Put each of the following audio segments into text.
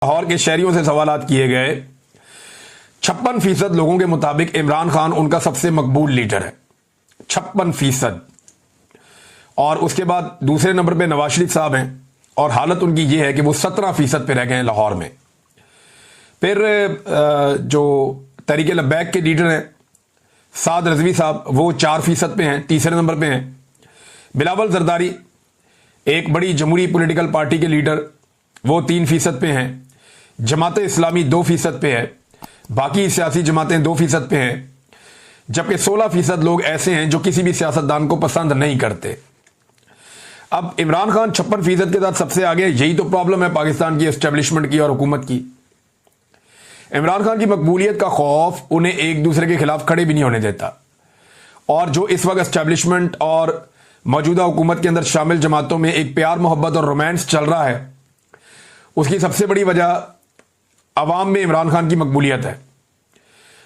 लाहौर के शहरियों से सवालात किए गए। 56% लोगों के मुताबिक इमरान खान उनका सबसे मकबूल लीडर है, 56%। और उसके बाद दूसरे नंबर पे नवाज शरीफ साहब हैं और हालत उनकी ये है कि वो 17% पे रह गए हैं लाहौर में। फिर जो तहरीक लब्बैक के लीडर हैं साद रजवी साहब, वो 4% पे हैं, तीसरे नंबर पे हैं। बिलावल जरदारी एक बड़ी जमहूरी पॉलिटिकल पार्टी के लीडर, वो 3% पे हैं। जमात इस्लामी 2% पे है, बाकी सियासी जमातें 2% पे हैं, जबकि 16% लोग ऐसे हैं जो किसी भी सियासतदान को पसंद नहीं करते। अब इमरान खान 56% के साथ सबसे आगे, यही तो प्रॉब्लम है पाकिस्तान की एस्टेब्लिशमेंट की और हुकूमत की। इमरान खान की मकबूलियत का खौफ उन्हें एक दूसरे के खिलाफ खड़े भी नहीं होने देता। और जो इस वक्त एस्टेब्लिशमेंट और मौजूदा हुकूमत के अंदर शामिल जमातों में एक प्यार मोहब्बत और रोमांस चल रहा है, उसकी सबसे बड़ी वजह अवाम में इमरान खान की मकबूलियत है।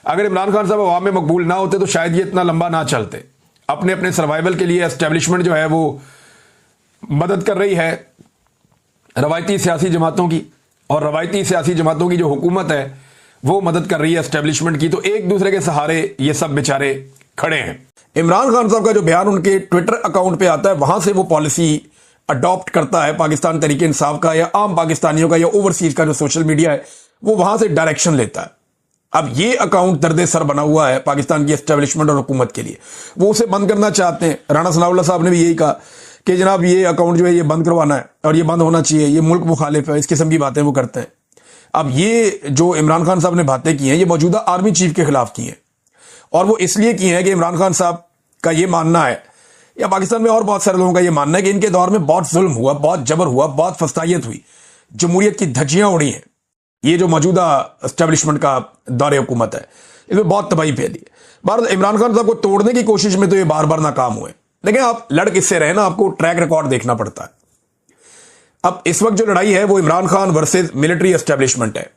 अगर इमरान खान साहब अवाम में मकबूल ना होते तो शायद ये इतना लंबा ना चलते। अपने अपने सर्वाइवल के लिए एस्टेब्लिशमेंट जो है वो मदद कर रही है रवायती सियासी जमातों की, और रवायती सियासी जमातों की जो हुकूमत है वो मदद कर रही है एस्टेब्लिशमेंट की। तो एक दूसरे के सहारे ये सब बेचारे खड़े हैं। इमरान खान साहब का जो बयान उनके ट्विटर अकाउंट पे आता है, वहां से वो पॉलिसी अडॉप्ट करता है पाकिस्तान तहरीक इंसाफ का या आम पाकिस्तानियों का या ओवरसीज का जो सोशल मीडिया है, वो वहां से डायरेक्शन लेता है। अब ये अकाउंट दर्द सर बना हुआ है पाकिस्तान की एस्टेब्लिशमेंट और हुकूमत के लिए। वो उसे बंद करना चाहते हैं। राणा सनाउल्लाह साहब ने भी यही कहा कि जनाब ये अकाउंट जो है ये बंद करवाना है और ये बंद होना चाहिए, ये मुल्क मुखालिफ है, इस किस्म की बातें वो करते हैं। अब ये जो इमरान खान साहब ने बातें की हैं, ये मौजूदा आर्मी चीफ के खिलाफ की हैं, और वो इसलिए की हैं कि इमरान खान साहब का ये मानना है, या पाकिस्तान में और बहुत सारे लोगों का ये मानना है कि इनके दौर में बहुत जुल्म हुआ, बहुत जबर हुआ, बहुत फस्तायत हुई, जमहूरियत की धज्जियां उड़ी हैं। ये जो मौजूदा एस्टेब्लिशमेंट का दौरे हुकूमत है, इसमें बहुत तबाही फैली है। भारत इमरान खान साहब को तोड़ने की कोशिश में तो ये बार बार नाकाम हुए, लेकिन आप लड़ किससे रहे ना, आपको ट्रैक रिकॉर्ड देखना पड़ता है। अब इस वक्त जो लड़ाई है वो Imran Khan versus military establishment है।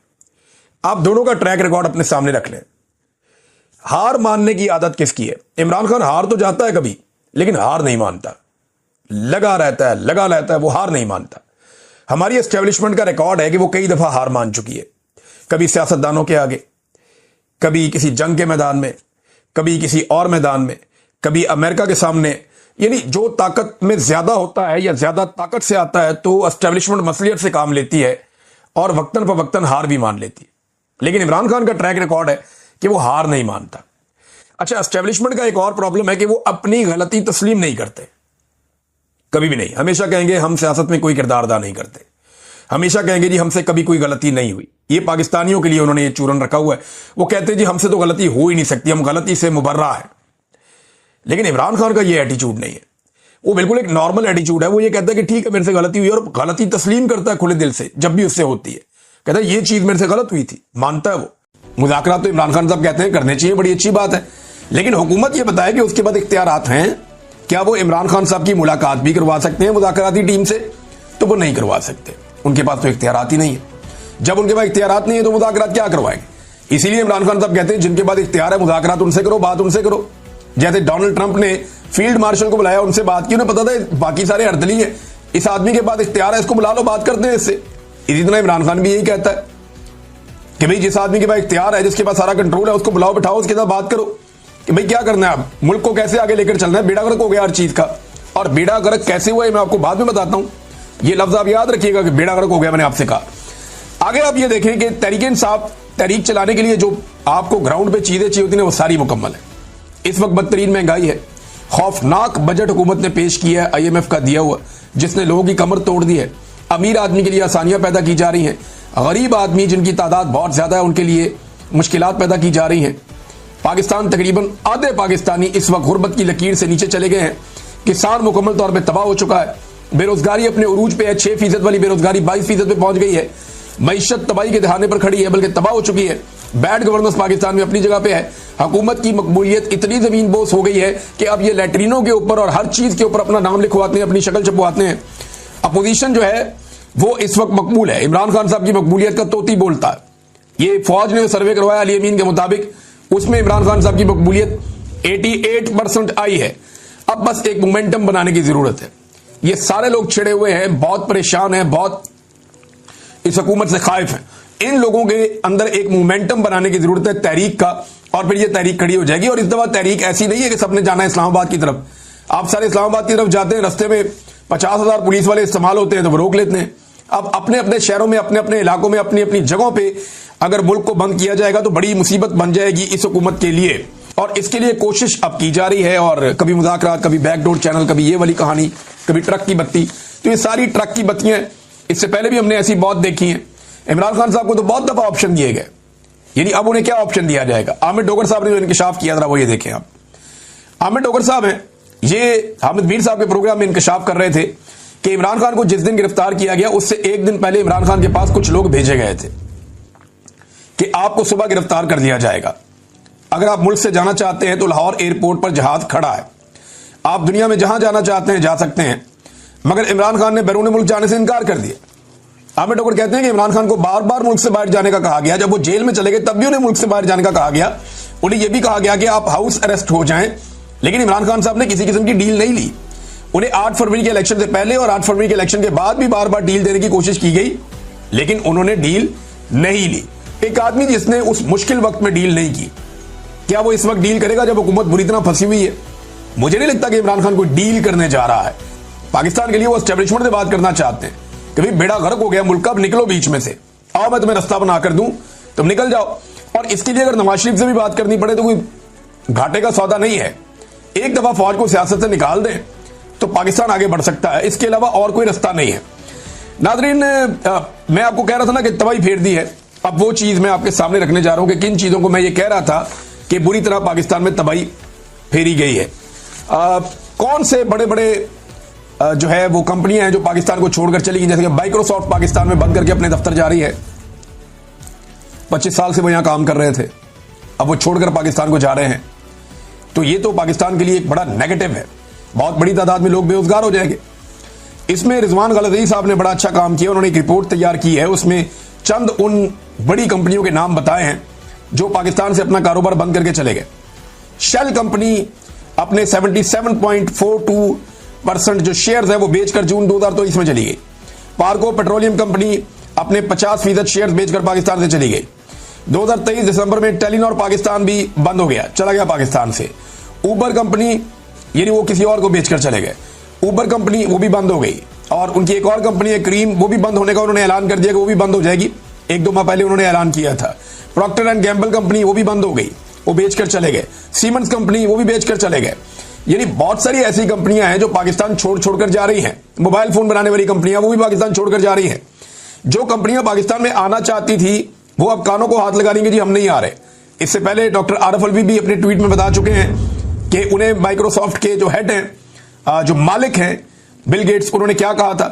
आप दोनों का ट्रैक रिकॉर्ड अपने सामने रख लें। हार मानने की आदत किसकी है? इमरान खान हार तो जाता है कभी, लेकिन हार नहीं मानता, लगा रहता है, वो हार नहीं मानता। हमारी एस्टेब्लिशमेंट का रिकॉर्ड है कि वो कई दफा हार मान चुकी है, कभी सियासतदानों के आगे, कभी किसी जंग के मैदान में, कभी किसी और मैदान में, कभी अमेरिका के सामने। यानी जो ताकत में ज्यादा होता है या ज्यादा ताकत से आता है तो एस्टेब्लिशमेंट मसलियत से काम लेती है और वक्तन पर वक्तन हार भी मान लेती है। लेकिन इमरान खान का ट्रैक रिकॉर्ड है कि वो हार नहीं मानता। अच्छा, एस्टेब्लिशमेंट का एक और प्रॉब्लम है कि वो अपनी गलती तस्लीम नहीं करते, कभी भी नहीं। हमेशा कहेंगे हम सियासत में कोई किरदार अदा नहीं करते, हमेशा कहेंगे जी हमसे कभी कोई गलती नहीं हुई। ये पाकिस्तानियों के लिए उन्होंने ये चूरन रखा हुआ है। वो कहते हैं जी हमसे तो गलती हो ही नहीं सकती, हम गलती से मुबर्रा है। लेकिन इमरान खान का ये एटीट्यूड नहीं है, वो बिल्कुल एक नॉर्मल एटीट्यूड है। वो ये कहता है कि ठीक है मेरे से गलती हुई, और गलती तस्लीम करता है खुले दिल से जब भी उससे होती है। कहता है ये चीज मेरे से गलत हुई थी, मानता है वो। मुज़ाकरात तो इमरान खान साहब कहते हैं करने चाहिए, बड़ी अच्छी बात है, लेकिन हुकूमत ये बताए कि उसके बाद इख्तियारात हैं। क्या वो इमरान खान साहब की मुलाकात भी करवा सकते हैं मुज़ाकराती टीम से? तो वो नहीं करवा सकते, उनके पास तो इख्तियारात ही नहीं है। जब उनके पास इख्तियारात नहीं है तो मुज़ाकरात क्या करवाएंगे? इसीलिए इमरान खान साहब कहते हैं जिनके पास इख्तियार है मुज़ाकरात उनसे करो, बात उनसे करो। जैसे डोनाल्ड ट्रंप ने फील्ड मार्शल को बुलाया, उनसे बात की, उन्हें पता था बाकी सारे अर्दली हैं, इस आदमी के पास इख्तियार है, इसको बुला लो, बात करते हैं इससे। इसी तरह इमरान खान भी यही कहता है कि भाई जिस आदमी के पास इख्तियार है, जिसके पास सारा कंट्रोल है, उसको बुलाओ, बिठाओ, उसके साथ बात करो कि भाई क्या करना है, अब मुल्क को कैसे आगे लेकर चलना है। बेड़ा गर्क हो गया हर चीज का, और बेड़ा गर्क कैसे हुआ है मैं आपको बाद में बताता हूं। ये लफ्ज आप याद रखिएगा कि बेड़ा गर्क हो गया, मैंने आपसे कहा। आगे आप ये देखें कि तहरीक इंसाफ तहरीक चलाने के लिए जो आपको ग्राउंड पे चीजें चाहिए होती हैं वो सारी मुकम्मल है। इस वक्त बदतरीन महंगाई है, खौफनाक बजट हुकूमत ने पेश किया है IMF का दिया हुआ, जिसने लोगों की कमर तोड़ दी है। अमीर आदमी के लिए आसानियां पैदा की जा रही हैं, गरीब आदमी जिनकी तादाद बहुत ज्यादा है उनके लिए मुश्किलात पैदा की जा रही हैं। पाकिस्तान तकरीबन आधे पाकिस्तानी इस वक्त गुर्बत की लकीर से नीचे चले गए हैं। किसान मुकम्मल तौर पर तबाह हो चुका है, बेरोजगारी अपने उरूज पे है, 6% वाली बेरोजगारी 22% पे पहुंच गई है। मईशत तबाही के दहाने पर खड़ी है, बल्कि तबाह हो चुकी है। बैड गवर्नेंस पाकिस्तान में अपनी जगह पे है। हुकूमत की मकबूलियत इतनी जमीन बोस हो गई है कि अब ये लैट्रिनों के ऊपर और हर चीज के ऊपर अपना नाम लिखवाते हैं, अपनी शक्ल छपवाते हैं। अपोजिशन जो है वो इस वक्त मकबूल है, इमरान खान साहब की मकबूलियत का तोती बोलता है। ये फौज ने सर्वे करवाया अली अमीन के मुताबिक, उसमें इमरान खान साहब की मकबूलियत 88% आई है। अब बस एक मोमेंटम बनाने की जरूरत है। ये सारे लोग छिड़े हुए हैं, बहुत परेशान हैं, बहुत इस हुकूमत से खाइफ हैं, इन लोगों के अंदर एक मोमेंटम बनाने की जरूरत है तहरीक का, और फिर ये तहरीक खड़ी हो जाएगी। और इस दफा तहरीक ऐसी नहीं है कि सबने जाना है इस्लामाबाद की तरफ। आप सारे इस्लामाबाद की तरफ जाते हैं, रास्ते में 50,000 पुलिस वाले इस्तेमाल होते हैं तो वो रोक लेते हैं। अब अपने अपने शहरों में, अपने अपने इलाकों में, अपनी अपनी जगहों पे अगर मुल्क को बंद किया जाएगा तो बड़ी मुसीबत बन जाएगी इस हुकूमत के लिए। और इसके लिए कोशिश अब की जा रही है, और कभी मुज़ाकरात, कभी बैकडोर चैनल, कभी ये वाली कहानी, कभी ट्रक की बत्ती। तो ये सारी ट्रक की बत्तियां इससे पहले भी हमने ऐसी बहुत देखी हैं। इमरान खान साहब को तो बहुत दफा ऑप्शन दिए गए, यानी अब उन्हें क्या ऑप्शन दिया जाएगा। आमिर डोगर साहब ने जो इंकशाफ किया, जरा वो ये देखें आप। आमिर डोगर साहब हैं, ये हामिद मीर साहब के प्रोग्राम में इंकशाफ कर रहे थे कि इमरान खान को जिस दिन गिरफ्तार किया गया उससे एक दिन पहले इमरान खान के पास कुछ लोग भेजे गए थे कि आपको सुबह गिरफ्तार कर लिया जाएगा, अगर आप मुल्क से जाना चाहते हैं तो लाहौर एयरपोर्ट पर जहाज खड़ा है, आप दुनिया में जहां जाना चाहते हैं जा सकते हैं। मगर इमरान खान ने बैरून मुल्क जाने से इनकार कर दिया। आमिर डोगर कहते हैं कि इमरान खान को बार बार मुल्क से बाहर जाने का कहा गया, जब वो जेल में चले गए तब भी उन्हें मुल्क से बाहर जाने का कहा गया। उन्हें यह भी कहा गया कि आप हाउस अरेस्ट हो जाएं, लेकिन इमरान खान साहब ने किसी किस्म की डील नहीं ली। उन्हें 8 फरवरी के इलेक्शन से पहले और 8 फरवरी के इलेक्शन के बाद भी बार बार डील देने की कोशिश की गई, लेकिन उन्होंने डील नहीं ली। एक आदमी जिसने उस मुश्किल वक्त में डील नहीं की, क्या वो इस वक्त डील करेगा जब हुकूमत बुरी तरह फंसी हुई है? मुझे नहीं लगता कि इमरान खान कोई डील करने जा रहा है। पाकिस्तान के लिए वो एस्टेब्लिशमेंट से बात करना चाहते हैं कि भाई बेड़ा गर्क हो गया मुल्क का, अब निकलो बीच में से, आओ मैं तुम्हें रास्ता बना कर दूं, तुम निकल जाओ। और इसके लिए अगर नवाज शरीफ से भी बात करनी पड़े तो कोई घाटे का सौदा नहीं है। एक दफा फौज को सियासत से निकाल दें तो पाकिस्तान आगे बढ़ सकता है, इसके अलावा और कोई रास्ता नहीं है। नाज़रीन, मैं आपको कह रहा था ना कि तबाही फेर दी है, अब वो चीज मैं आपके सामने रखने जा रहा हूं कि किन चीजों को मैं ये कह रहा था कि बुरी तरह पाकिस्तान में तबाही फेरी गई है। कौन से बड़े बड़े जो है वो कंपनियां हैं जो पाकिस्तान को छोड़कर चली गई, जैसे कि माइक्रोसॉफ्ट पाकिस्तान में बंद करके अपने दफ्तर जा रही है। 25 साल से वो यहां काम कर रहे थे, अब वो छोड़कर पाकिस्तान को जा रहे हैं, तो ये तो पाकिस्तान के लिए एक बड़ा नेगेटिव है। बहुत बड़ी तादाद में लोग बेरोजगार हो जाएंगे। इसमें रिजवान गलज़ई साहब ने बड़ा अच्छा काम किया, उन्होंने एक रिपोर्ट तैयार की है, उसमें चंद उन बड़ी कंपनियों के नाम बताए हैं जो पाकिस्तान से अपना कारोबार बंद करके चले गए। शेल कंपनी अपने 77.42% जो शेयर्स है वो बेचकर जून 2023 में चली गई। पार्को पेट्रोलियम कंपनी अपने 50% शेयर्स बेचकर पाकिस्तान से चली गई। 2023 दिसंबर में टेलीनॉर पाकिस्तान भी बंद हो गया, चला गया पाकिस्तान से। ऊबर कंपनी, यानी वो किसी और को बेचकर चले गए, ऊबर कंपनी वो भी बंद हो गई। और उनकी एक और कंपनी है क्रीम, वो भी बंद होने का उन्होंने ऐलान कर दिया कि वो भी बंद हो जाएगी, 1-2 माह पहले उन्होंने ऐलान किया था। प्रॉक्टर एंड गैम्बल कंपनी वो भी बंद हो गई, वो बेचकर चले गए। सीमेंस कंपनी वो भी बेचकर चले गए। यानी बहुत सारी ऐसी कंपनियां हैं जो पाकिस्तान छोड़कर जा रही हैं। मोबाइल फोन बनाने वाली कंपनियां वो भी पाकिस्तान छोड़कर जा रही हैं। जो कंपनियां पाकिस्तान में आना चाहती थी वो अब कानों को हाथ लगा रही हैं कि जी हम नहीं आ रहे। इससे पहले डॉक्टर आरफ अलवी भी अपने ट्वीट में बता चुके हैं कि उन्हें माइक्रोसॉफ्ट के जो हेड हैं, जो मालिक हैं बिल गेट्स, उन्होंने क्या कहा था